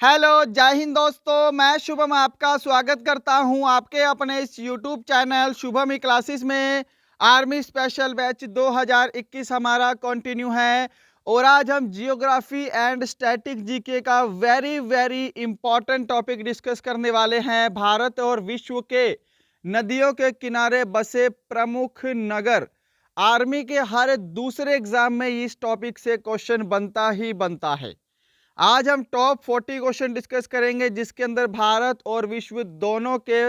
Hello, जय हिंद दोस्तों। मैं शुभम आपका स्वागत करता हूं आपके अपने इस यूट्यूब चैनल शुभम ई क्लासेस में। आर्मी स्पेशल बैच 2021 हमारा कंटिन्यू है और आज हम जियोग्राफी एंड स्टैटिक जीके का very very important topic discuss करने वाले हैं। भारत और विश्व के नदियों के किनारे बसे प्रमुख नगर। आर्मी के हर दूसरे एग्जाम में इस टॉपिक से क्वेश्चन बनता ही बनता है। आज हम टॉप 40 क्वेश्चन डिस्कस करेंगे जिसके अंदर भारत और विश्व दोनों के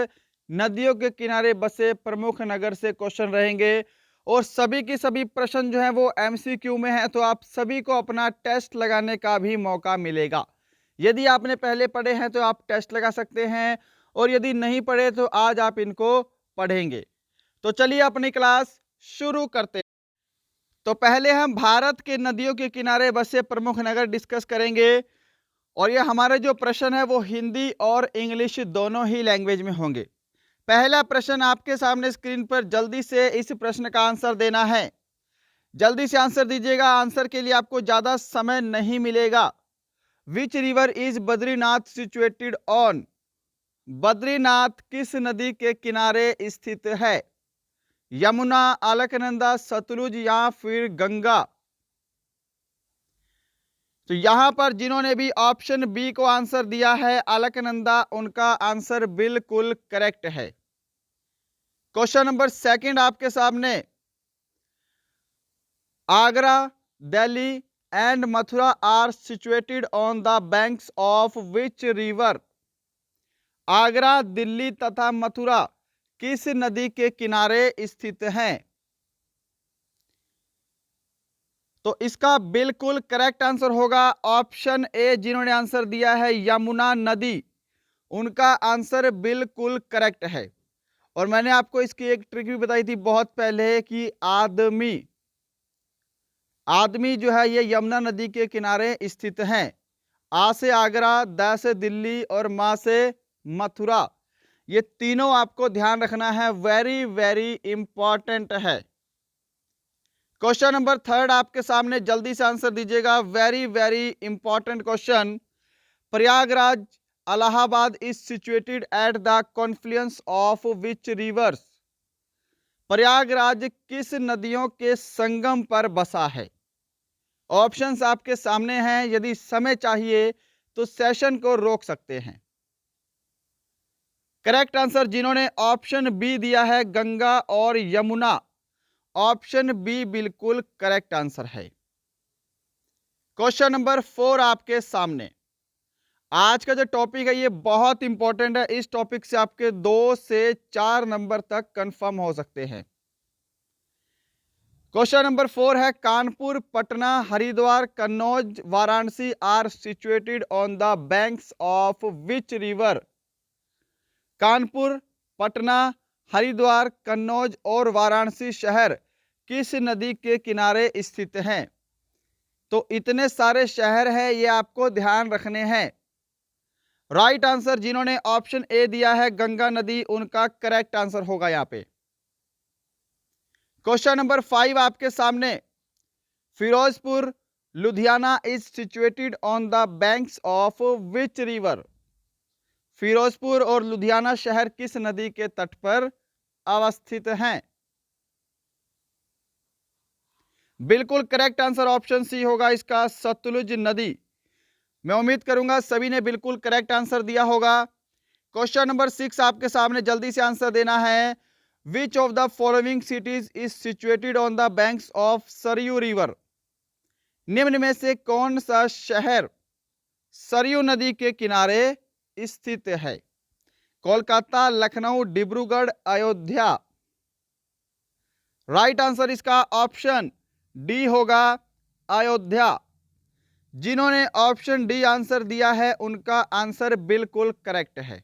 नदियों के किनारे बसे प्रमुख नगर से क्वेश्चन रहेंगे और सभी की सभी प्रश्न जो है वो एमसीक्यू में है, तो आप सभी को अपना टेस्ट लगाने का भी मौका मिलेगा। यदि आपने पहले पढ़े हैं तो आप टेस्ट लगा सकते हैं और यदि नहीं पढ़े तो आज आप इनको पढ़ेंगे। तो चलिए अपनी क्लास शुरू करते हैं। तो पहले हम भारत के नदियों के किनारे बसे प्रमुख नगर डिस्कस करेंगे और ये हमारे जो प्रश्न है वो हिंदी और इंग्लिश दोनों ही लैंग्वेज में होंगे। पहला प्रश्न आपके सामने स्क्रीन पर, जल्दी से इस प्रश्न का आंसर देना है। जल्दी से आंसर दीजिएगा, आंसर के लिए आपको ज्यादा समय नहीं मिलेगा। Which river is Badrinath situated on? Badrinath किस नदी के किनारे स्थित है? यमुना, अलकनंदा, सतलुज या फिर गंगा? तो यहां पर जिन्होंने भी ऑप्शन बी को आंसर दिया है अलकनंदा, उनका आंसर बिल्कुल करेक्ट है। क्वेश्चन नंबर सेकंड आपके सामने, Agra, Delhi and Mathura are situated on the banks of which river? Agra, Delhi तथा मथुरा किस नदी के किनारे स्थित हैं? तो इसका बिल्कुल करेक्ट आंसर होगा ऑप्शन ए। जिन्होंने आंसर दिया है यमुना नदी, उनका आंसर बिल्कुल करेक्ट है। और मैंने आपको इसकी एक ट्रिक भी बताई थी बहुत पहले कि आदमी आदमी जो है ये यमुना नदी के किनारे स्थित हैं। आ से आगरा, द से दिल्ली और मा से मथुरा, ये तीनों आपको ध्यान रखना है, वेरी वेरी इंपॉर्टेंट है। क्वेश्चन नंबर थर्ड आपके सामने, जल्दी से आंसर दीजिएगा, very very important question. Prayagraj Allahabad is situated at the Confluence of which reverse? Prayagraj किस नदियों के संगम पर बसा है? ऑप्शंस आपके सामने हैं, यदि समय चाहिए तो सेशन को रोक सकते हैं। करेक्ट आंसर जिन्होंने ऑप्शन बी दिया है गंगा और यमुना, ऑप्शन बी बिल्कुल करेक्ट आंसर है। क्वेश्चन नंबर 4 आपके सामने, आज का जो टॉपिक है ये बहुत इंपॉर्टेंट है। इस टॉपिक से आपके 2 से 4 नंबर तक कंफर्म हो सकते हैं। क्वेश्चन नंबर 4 है, Kanpur, Patna, Haridwar, Kannauj, Varanasi are situated on the banks of which river? Kanpur, Patna, Haridwar, Kannauj और वाराणसी शहर किस नदी के किनारे स्थित हैं? तो इतने सारे शहर हैं, ये आपको ध्यान रखने हैं। राइट आंसर जिन्होंने ऑप्शन ए दिया है गंगा नदी, उनका करेक्ट आंसर होगा यहां पे। क्वेश्चन नंबर 5 आपके सामने, Firozpur, Ludhiana is situated on the banks of which river? Firozpur और लुधियाना शहर किस नदी के तट पर अवस्थित हैं? बिल्कुल करेक्ट आंसर ऑप्शन सी होगा इसका, सतलुज नदी। मैं उम्मीद करूंगा सभी ने बिल्कुल करेक्ट आंसर दिया होगा। क्वेश्चन नंबर 6 आपके सामने, जल्दी से आंसर देना है। विच of the following cities is situated on the banks of Saryu river? निम्न में से कौन सा शहर सरयू नदी के किनारे स्थित है? कोलकाता, लखनऊ, डिब्रूगढ़, अयोध्या? राइट आंसर इसका ऑप्शन डी होगा, अयोध्या। जिन्होंने ऑप्शन डी आंसर दिया है उनका आंसर बिल्कुल करेक्ट है।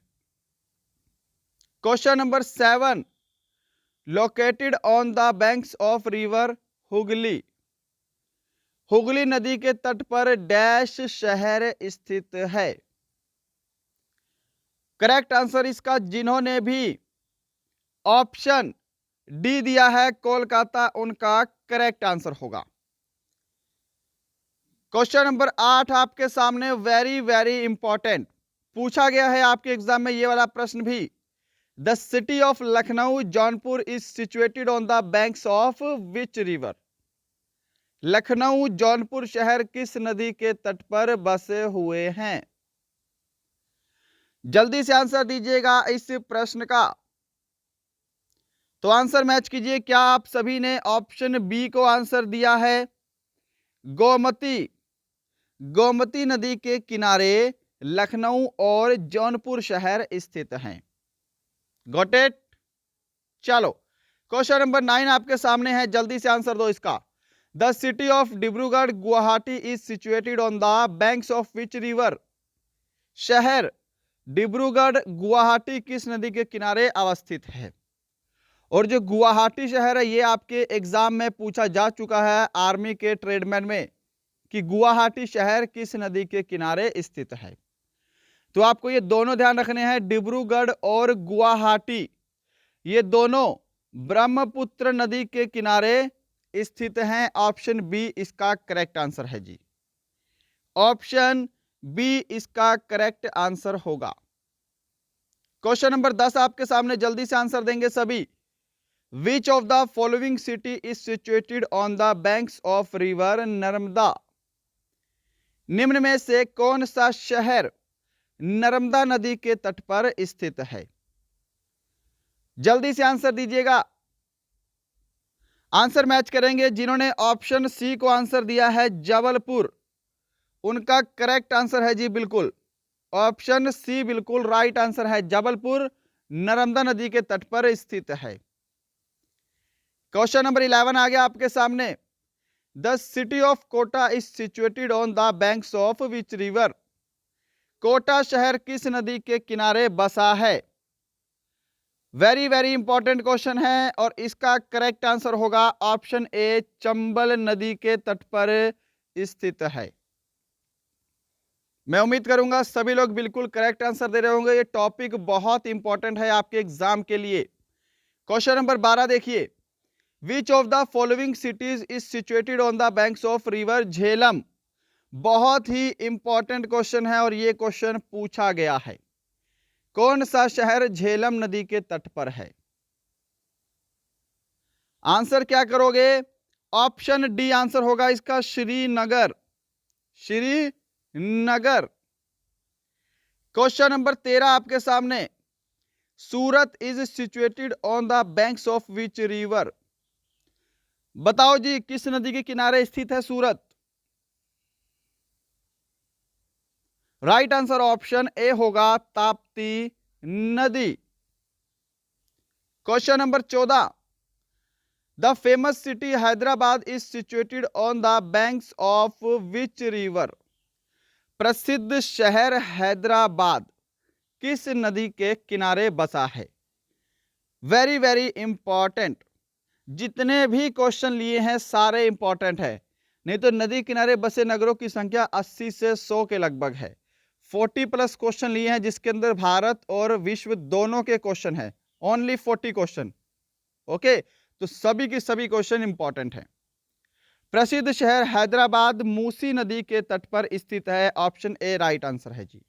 Question number 7, located on the banks of river Hooghly? Hooghly नदी के तट पर डैश शहर स्थित है? करेक्ट आंसर इसका जिन्होंने भी ऑप्शन डी दिया है कोलकाता, उनका करेक्ट आंसर होगा। क्वेश्चन नंबर 8 आपके सामने, वेरी वेरी इंपॉर्टेंट पूछा गया है आपके एग्जाम में ये वाला प्रश्न भी। The city of Lucknow Jaunpur is situated on the banks of which river. Lucknow Jaunpur शहर किस नदी के तट पर बसे हुए हैं? जल्दी से आंसर दीजिएगा इस प्रश्न का। तो आंसर मैच कीजिए। क्या आप सभी ने ऑप्शन बी को आंसर दिया है? गोमती। गोमती नदी के किनारे लखनऊ और जौनपुर शहर स्थित हैं। Got it? चलो क्वेश्चन नंबर 9 आपके सामने है, जल्दी से आंसर दो इसका। The city of Dibrugarh Guwahati is situated on the banks of which river. शहर डिब्रूगढ़ गुवाहाटी किस नदी के किनारे अवस्थित है? और जो गुवाहाटी शहर है ये आपके एग्जाम में पूछा जा चुका है आर्मी के ट्रेडमैन में कि गुवाहाटी शहर किस नदी के किनारे स्थित है। तो आपको ये दोनों ध्यान रखने हैं, डिब्रूगढ़ और गुवाहाटी ये दोनों ब्रह्मपुत्र नदी के किनारे स्थित हैं। ऑप्शन बी इसका करेक्ट आंसर है जी। ऑप्शन बी इसका करेक्ट आंसर होगा। क्वेश्चन नंबर 10 आपके सामने, जल्दी से आंसर देंगे सभी। विच of the following city is situated on the banks of river Narmada. निम्न में से कौन सा शहर नर्मदा नदी के तट पर स्थित है? जल्दी से आंसर दीजिएगा। आंसर मैच करेंगे जिन्होंने ऑप्शन सी को आंसर दिया है जबलपुर, उनका करेक्ट आंसर है जी बिल्कुल। ऑप्शन सी बिल्कुल राइट आंसर है, जबलपुर नर्मदा नदी के तट पर स्थित है। क्वेश्चन नंबर 11 आ गया आपके सामने। The city of Kota is situated on the banks of which river. Kota शहर किस नदी के किनारे बसा है? वेरी वेरी इंपॉर्टेंट क्वेश्चन है और इसका करेक्ट आंसर होगा ऑप्शन ए, चंबल नदी के तट पर स्थित है। मैं उम्मीद करूंगा सभी लोग बिल्कुल करेक्ट आंसर दे रहे होंगे। ये टॉपिक बहुत इंपॉर्टेंट है आपके एग्जाम के लिए। क्वेश्चन नंबर 12 देखिए। Which of the following cities is situated on the banks of river Jhelum. बहुत ही इंपॉर्टेंट क्वेश्चन है और ये क्वेश्चन पूछा गया है। कौन सा शहर झेलम नदी के तट पर है? आंसर क्या करोगे? ऑप्शन डी आंसर होगा इसका, श्रीनगर। श्रीनगर। क्वेश्चन नंबर 13 आपके सामने। Surat is situated on the banks of which river. बताओ जी किस नदी के किनारे स्थित है सूरत? राइट आंसर ऑप्शन ए होगा, ताप्ती नदी। Question number 14। The famous city Hyderabad is situated on the banks of which river. प्रसिद्ध शहर हैदराबाद किस नदी के किनारे बसा है? Very very important. जितने भी क्वेश्चन लिए हैं सारे इंपॉर्टेंट है, नहीं तो नदी किनारे बसे नगरों की संख्या 80 से 100 के लगभग है। 40 प्लस क्वेश्चन लिए हैं जिसके अंदर भारत और विश्व दोनों के क्वेश्चन है। Only 40 question. ओके, तो सभी की सभी क्वेश्चन इंपॉर्टेंट हैं। प्रसिद्ध शहर हैदराबाद मूसी नदी के तट पर स्थित है। ऑप्शन ए राइट आंसर है जी।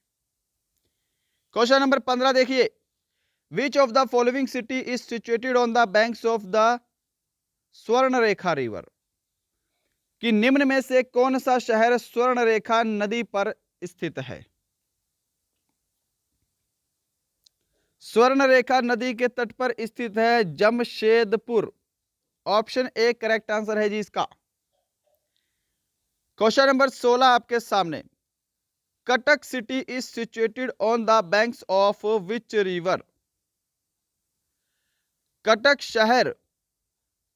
क्वेश्चन नंबर 15 देखिए। Which of the following city is situated on the banks of the Swarnarekha river. कि निम्न में से कौन सा शहर स्वर्णरेखा नदी पर स्थित है? स्वर्णरेखा नदी के तट पर स्थित है Jamshedpur. Option A correct answer है जी इसका। क्वेश्चन नंबर 16 आपके सामने। Cuttack city is situated on the banks of which river. Cuttack शहर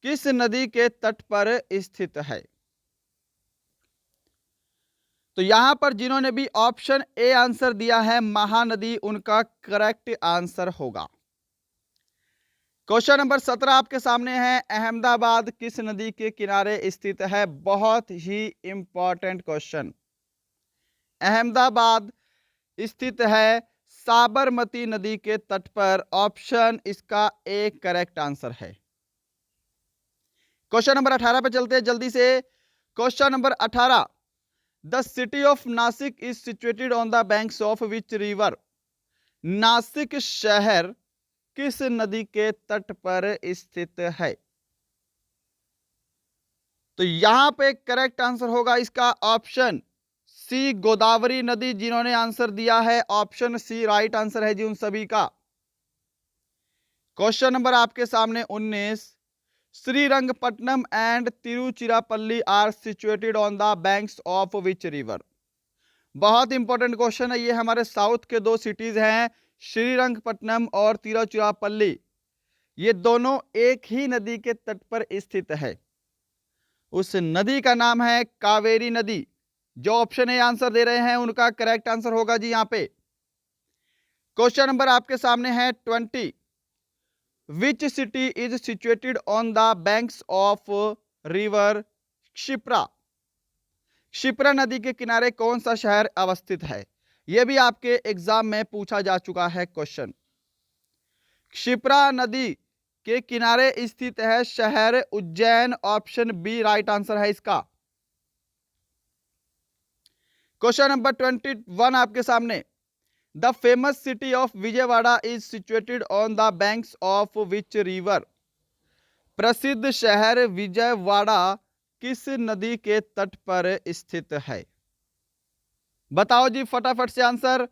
किस नदी के तट पर स्थित है? तो यहां पर जिन्होंने भी ऑप्शन ए आंसर दिया है महानदी, उनका करेक्ट आंसर होगा। क्वेश्चन नंबर 17 आपके सामने है। अहमदाबाद किस नदी के किनारे स्थित है? बहुत ही इंपॉर्टेंट क्वेश्चन। अहमदाबाद स्थित है साबरमती नदी के तट पर। ऑप्शन इसका ए करेक्ट आंसर है। क्वेश्चन नंबर 18 पे चलते हैं जल्दी से। Question number 18। The city of Nashik is situated on the banks of which river. Nashik शहर किस नदी के तट पर स्थित है? तो यहां पे करेक्ट आंसर होगा इसका ऑप्शन सी, गोदावरी नदी। जिन्होंने आंसर दिया है ऑप्शन सी राइट आंसर है जी उन सभी का। क्वेश्चन नंबर आपके सामने 19, Srirangapatnam and Tiruchirappalli are situated on the banks of which river. बहुत इंपॉर्टेंट क्वेश्चन है ये। हमारे साउथ के दो सिटीज हैं श्रीरंगपट्टनम और तिरुचिरापल्ली। ये दोनों एक ही नदी के तट पर स्थित है। उस नदी का नाम है कावेरी नदी। जो ऑप्शन ए आंसर दे रहे हैं उनका करेक्ट आंसर होगा जी यहां पे। क्वेश्चन नंबर आपके सामने है 20, which city is situated on the banks of river Kshipra. Kshipra नदी के किनारे कौन सा शहर अवस्थित है? यह भी आपके एग्जाम में पूछा जा चुका है क्वेश्चन। क्षिप्रा नदी के किनारे स्थित है शहर Ujjain. Option B right answer है इसका। क्वेश्चन नंबर 21 आपके सामने, the famous city of Vijayawada is situated on the banks of which river. प्रसिद्ध शहर विजयवाड़ा किस नदी के तट पर स्थित है? बताओ जी फटाफट से आंसर।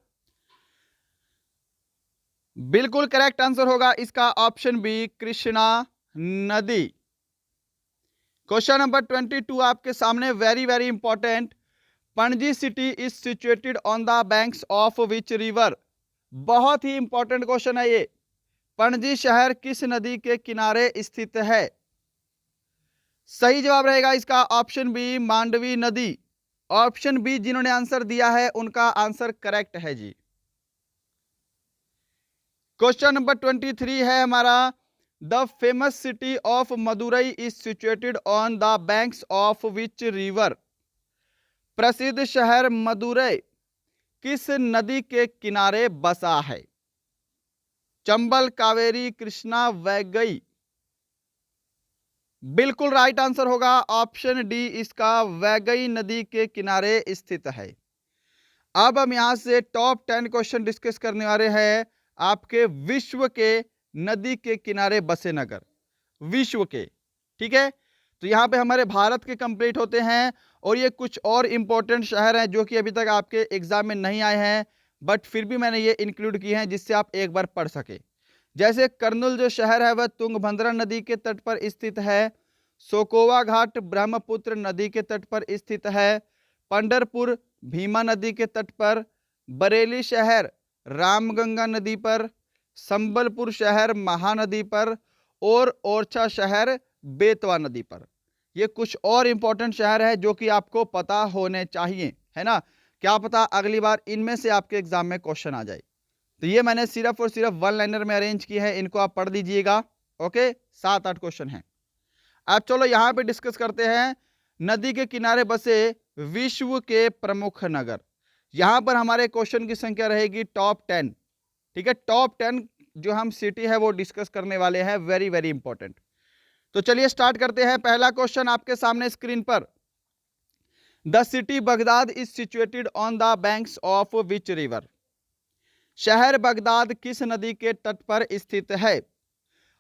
बिल्कुल करेक्ट आंसर होगा इसका ऑप्शन बी, कृष्णा नदी। क्वेश्चन नंबर 22 आपके सामने, very very important, Panaji city is situated on the banks of which river. बहुत ही इंपॉर्टेंट क्वेश्चन है ये। पणजी शहर किस नदी के किनारे स्थित है? सही जवाब रहेगा इसका ऑप्शन बी, मांडवी नदी। ऑप्शन बी जिन्होंने आंसर दिया है उनका आंसर करेक्ट है जी। क्वेश्चन नंबर 23 है हमारा, the famous city of Madurai is situated on the banks of which river. प्रसिद्ध शहर मदुरई किस नदी के किनारे बसा है? चंबल, कावेरी, कृष्णा, वैगई। बिल्कुल राइट आंसर होगा ऑप्शन डी इसका, वैगई नदी के किनारे स्थित है। अब हम यहां से टॉप 10 क्वेश्चन डिस्कस करने वाले हैं आपके विश्व के नदी के किनारे बसे नगर, विश्व के। ठीक है, तो यहां पे हमारे भारत के कंप्लीट होते हैं और ये कुछ और इंपॉर्टेंट शहर हैं जो कि अभी तक आपके एग्जाम में नहीं आए हैं, बट फिर भी मैंने ये इंक्लूड किए हैं जिससे आप एक बार पढ़ सके। जैसे कर्नूल जो शहर है वह तुंगभद्रा नदी के तट पर स्थित है। सोकोवा घाट ब्रह्मपुत्र नदी के तट पर स्थित है। पंढरपुर भीमा नदी के तट पर। बरेली शहर रामगंगा नदी पर। संबलपुर शहर महानदी पर। और ओरछा शहर बेतवा नदी पर। ये कुछ और इंपॉर्टेंट शहर है जो कि आपको पता होने चाहिए, है ना। क्या पता अगली बार इनमें से आपके एग्जाम में क्वेश्चन आ जाए। तो ये मैंने सिर्फ और सिर्फ वन लाइनर में अरेंज की है, इनको आप पढ़ दीजिएगा। ओके, 7-8 क्वेश्चन हैं। अब चलो यहां पे डिस्कस करते हैं नदी के किनारे बसे विश्व के प्रमुख नगर। यहां पर हमारे क्वेश्चन की संख्या रहेगी टॉप 10। ठीक है, टॉप 10 जो हम सिटी है वो डिस्कस करने वाले हैं, वेरी वेरी इंपॉर्टेंट। तो चलिए स्टार्ट करते हैं। पहला क्वेश्चन आपके सामने स्क्रीन पर, the city Baghdad is situated on the banks of which river. शहर बगदाद किस नदी के तट पर स्थित है?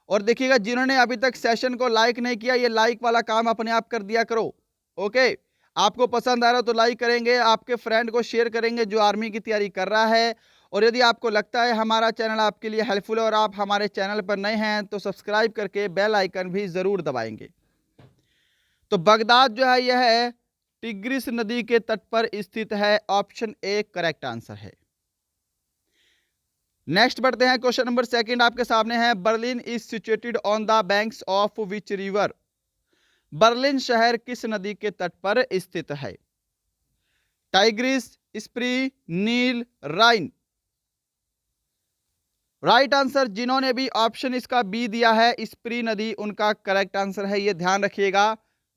और देखिएगा जिन्होंने अभी तक सेशन को लाइक नहीं किया, ये लाइक वाला काम अपने आप कर दिया करो। ओके, आपको पसंद आ रहा हो तो लाइक करेंगे, आपके फ्रेंड को शेयर करेंगे जो आर्मी की तैयारी कर रहा है। और यदि आपको लगता है हमारा चैनल आपके लिए हेल्पफुल है और आप हमारे चैनल पर नए हैं तो सब्सक्राइब करके बेल आइकन भी जरूर दबाएंगे। तो बगदाद जो है यह है टिग्रिस नदी के तट पर स्थित है। ऑप्शन ए करेक्ट आंसर है। नेक्स्ट बढ़ते हैं, क्वेश्चन नंबर 2 आपके सामने है, Berlin is situated on the banks of which river. Berlin शहर किस नदी के तट पर स्थित है? टाइग्रिस, स्प्री, नील, राइन। राइट आंसर जिन्होंने भी ऑप्शन इसका बी दिया है स्प्री नदी, उनका करेक्ट आंसर है। ये ध्यान रखिएगा,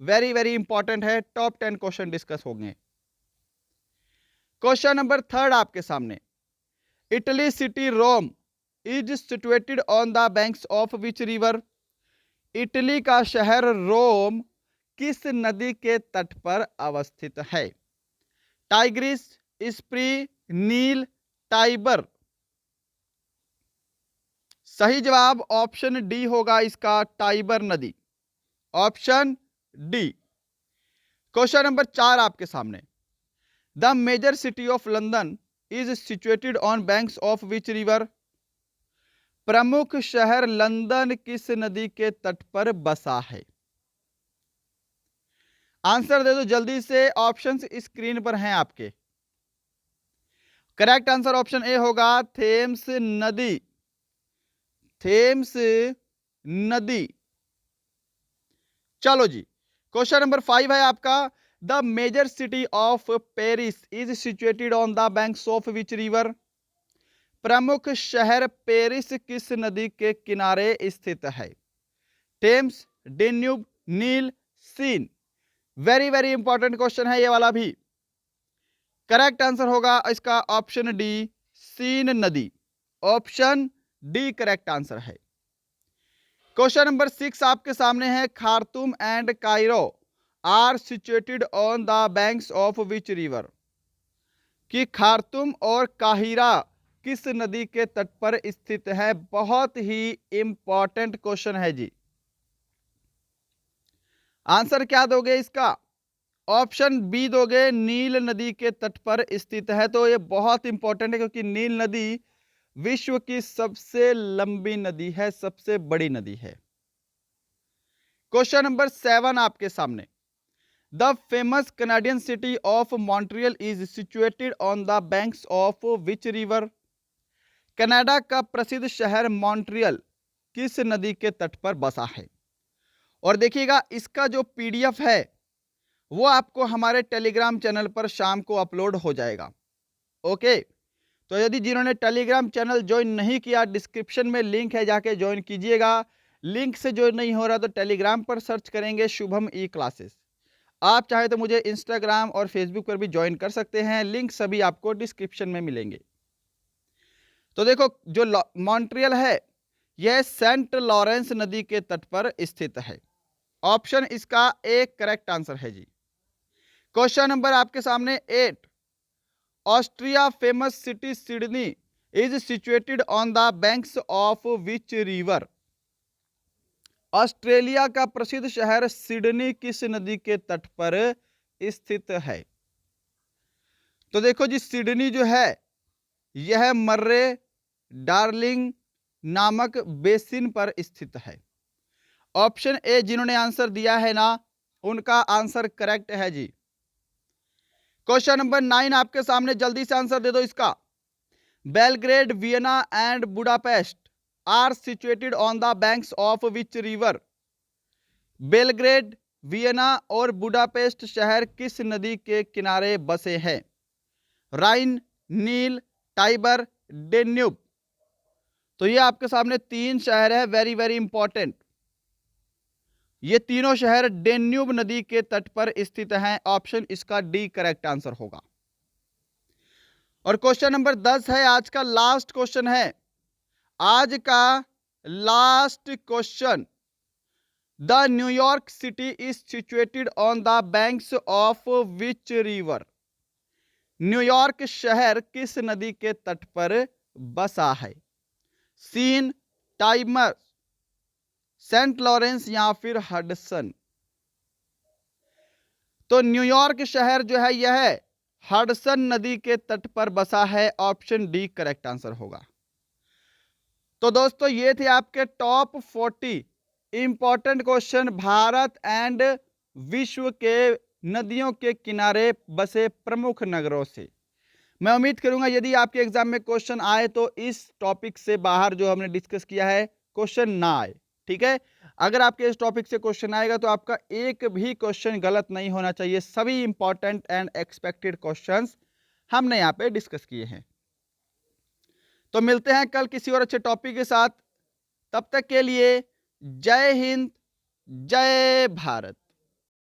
वेरी वेरी इंपॉर्टेंट है। टॉप 10 क्वेश्चन डिस्कस होंगे। क्वेश्चन नंबर 3 आपके सामने, Italy city Rome is situated on the banks of which river. Italy का शहर रोम किस नदी के तट पर अवस्थित है? टाइग्रिस, स्प्री, नील, टाइबर। सही जवाब ऑप्शन डी होगा इसका, टाइबर नदी, ऑप्शन डी। क्वेश्चन नंबर 4 आपके सामने, the major city of London is situated on banks of which river. प्रमुख शहर लंदन किस नदी के तट पर बसा है? आंसर दे दो जल्दी से, ऑप्शंस स्क्रीन पर हैं आपके। करेक्ट आंसर ऑप्शन ए होगा, थेम्स नदी, थेम्स नदी। चलो जी, क्वेश्चन नंबर 5 है आपका, the major city of Paris is situated on the banks of which river. प्रमुख शहर पेरिस किस नदी के किनारे स्थित है? Thames, Danube, Nile, Seine. Very very important question है ये वाला भी। करेक्ट आंसर होगा इसका ऑप्शन डी, सीन नदी, ऑप्शन डी करेक्ट आंसर है। क्वेश्चन नंबर 6 आपके सामने है, Khartoum and Cairo are situated on the banks of which river. कि खार्तूम और काहिरा किस नदी के तट पर स्थित है? बहुत ही इंपॉर्टेंट क्वेश्चन है जी। आंसर क्या दोगे इसका? ऑप्शन बी दोगे, नील नदी के तट पर स्थित है। तो ये बहुत इंपॉर्टेंट है क्योंकि नील नदी विश्व की सबसे लंबी नदी है, सबसे बड़ी नदी है। क्वेश्चन नंबर 7 आपके सामने, the famous Canadian city of Montreal is situated on the banks of which river. Canada का प्रसिद्ध शहर मॉन्ट्रियल किस नदी के तट पर बसा है? और देखिएगा इसका जो पीडीएफ है वो आपको हमारे टेलीग्राम चैनल पर शाम को अपलोड हो जाएगा। ओके, तो यदि जिन्होंने टेलीग्राम चैनल ज्वाइन नहीं किया, डिस्क्रिप्शन में लिंक है, जाके ज्वाइन कीजिएगा। लिंक से ज्वाइन नहीं हो रहा तो टेलीग्राम पर सर्च करेंगे शुभम ई क्लासेस। आप चाहे तो मुझे इंस्टाग्राम और फेसबुक पर भी ज्वाइन कर सकते हैं, लिंक सभी आपको डिस्क्रिप्शन में मिलेंगे। तो देखो, जो मॉन्ट्रियल है यह सेंट लॉरेंस नदी के तट पर स्थित है। ऑप्शन इसका एक करेक्ट आंसर है जी। क्वेश्चन नंबर आपके सामने 8, Austria famous city Sydney is situated on the banks of which river. Australia का प्रसिद्ध शहर सिडनी किस नदी के तट पर स्थित है? तो देखो जी, सिडनी जो है यह मर्रे डार्लिंग नामक बेसिन पर स्थित है। ऑप्शन ए जिन्होंने आंसर दिया है ना, उनका आंसर करेक्ट है जी। क्वेश्चन नंबर 9 आपके सामने, जल्दी से आंसर दे दो इसका। Belgrade, Vienna and Budapest are situated on the banks of which river. Belgrade, Vienna और बुडापेस्ट शहर किस नदी के किनारे बसे हैं? राइन, नील, टाइबर, डेन्यूब। तो ये आपके सामने 3 शहर है, वेरी वेरी इंपॉर्टेंट। ये तीनों शहर डेन्यूब नदी के तट पर स्थित हैं। ऑप्शन इसका डी करेक्ट आंसर होगा। और क्वेश्चन नंबर 10 है, आज का लास्ट क्वेश्चन है। आज का last question, the New York city is situated on the banks of which river. New York शहर किस नदी के तट पर बसा है? सीन, टाइमर, सेंट लॉरेंस या फिर हडसन। तो न्यूयॉर्क शहर जो है यह हडसन नदी के तट पर बसा है। ऑप्शन डी करेक्ट आंसर होगा। तो दोस्तों ये थे आपके top 40 important question Bharat and विश्व के नदियों के किनारे बसे प्रमुख नगरों से। मैं उम्मीद करूंगा यदि आपके एग्जाम में क्वेश्चन आए तो इस टॉपिक से बाहर जो हमने डिस्कस किया है क्वेश्चन ना आए। ठीक है, अगर आपके इस टॉपिक से क्वेश्चन आएगा तो आपका एक भी क्वेश्चन गलत नहीं होना चाहिए। सभी इंपॉर्टेंट एंड एक्सपेक्टेड क्वेश्चंस हमने यहाँ पे डिस्कस किए हैं। तो मिलते हैं कल किसी और अच्छे टॉपिक के साथ। तब तक के लिए जय हिंद, जय भारत।